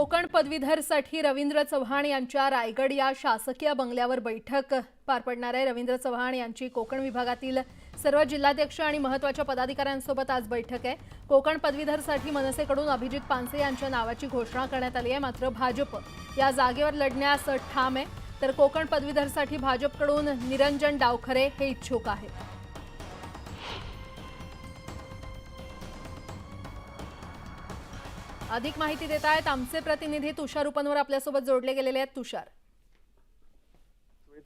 कोकण पदवीधरसाठी रवींद्र चव्हाण यांच्या रायगड या शासकीय बंगल्यावर बैठक पार पडणार आहे। रवींद्र चव्हाण यांची कोकण विभागातील सर्व जिल्हाध्यक्ष आणि महत्त्वाच्या पदाधिकाऱ्यांसोबत आज बैठक आहे। कोकण पदवीधरसाठी मनसेकडून अभिजित पानसे यांच्या नावाची घोषणा करण्यात आली आहे। मात्र भाजप या जागेवर लढण्यास ठाम आहे, तर कोकण पदवीधरसाठी भाजपकडून निरंजन डावखरे हे इच्छुक आहेत। अधिक माहिती देत आहेत आमचे प्रतिनिधी तुषार उपनवर आपल्यासोबत जोडले गेलेले आहेत। तुषार,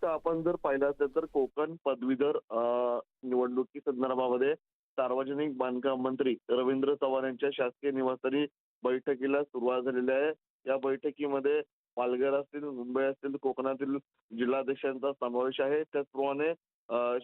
आपण जर पाहिलं असेल तर कोकण पदवीधर निवडणुकी संदर्भामध्ये सार्वजनिक बांधकाम मंत्री रवींद्र चव्हाण यांच्या शासकीय निवासस्थानी बैठकीला सुरुवात झालेली आहे। या बैठकीमध्ये पालघर असतील, मुंबई असतील, कोकणातील जिल्हाध्यक्षांचा समावेश आहे। त्याचप्रमाणे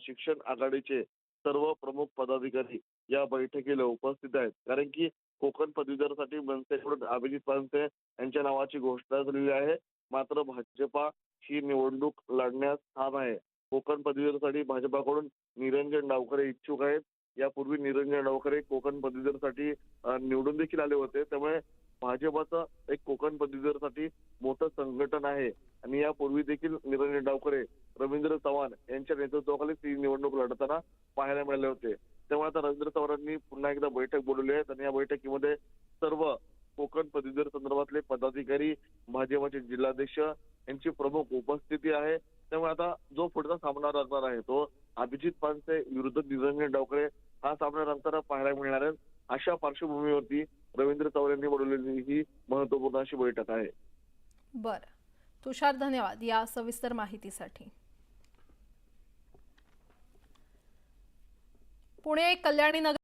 शिक्षण आघाडीचे सर्व प्रमुख पदाधिकारी या बैठकीला उपस्थित आहेत। कारण की कोकण पदवीधरसाठी मनसेकडून अभिजित पानसे यांच्या नावाची घोषणा झालेली आहे। मात्र भाजपा ही निवडणूक लढण्यास ठाम आहे। कोकण पदवीधरसाठी भाजपाकडून निरंजन डावखरे इच्छुक आहेत। यापूर्वी निरंजन डावखरे कोकण पदवीधरसाठी निवडून देखील आले होते। त्यामुळे भाजपाचं एक कोकण पदवीधरसाठी मोठं संघटन आहे आणि यापूर्वी देखील निरंजन डावखरे रवींद्र चव्हाण यांच्या नेतृत्वाखाली ती निवडणूक लढताना पाहायला मिळाले होते। त्यामुळे आता रवींद्र चव्हाणांनी पुन्हा एकदा बैठक बोलवली आहे आणि या बैठकीमध्ये सर्व कोकण पदवीधर संदर्भातले पदाधिकारी, भाजपचे जिल्हाध्यक्ष यांची प्रमुख उपस्थिती आहे। त्यामुळे आता जो पुढचा सामना रंगणार आहे तो अभिजित पानसे विरुद्ध निरंजन डावखरे हा सामना रंगताना पाहायला मिळणार आहे। अशा पार्श्वभूमीवरती रवींद्र चव्हाण यांनी बोलवलेली ही महत्त्वपूर्ण अशी बैठक आहे। बरं तुषार, धन्यवाद या सविस्तर माहितीसाठी। पुणे कल्याणी नगर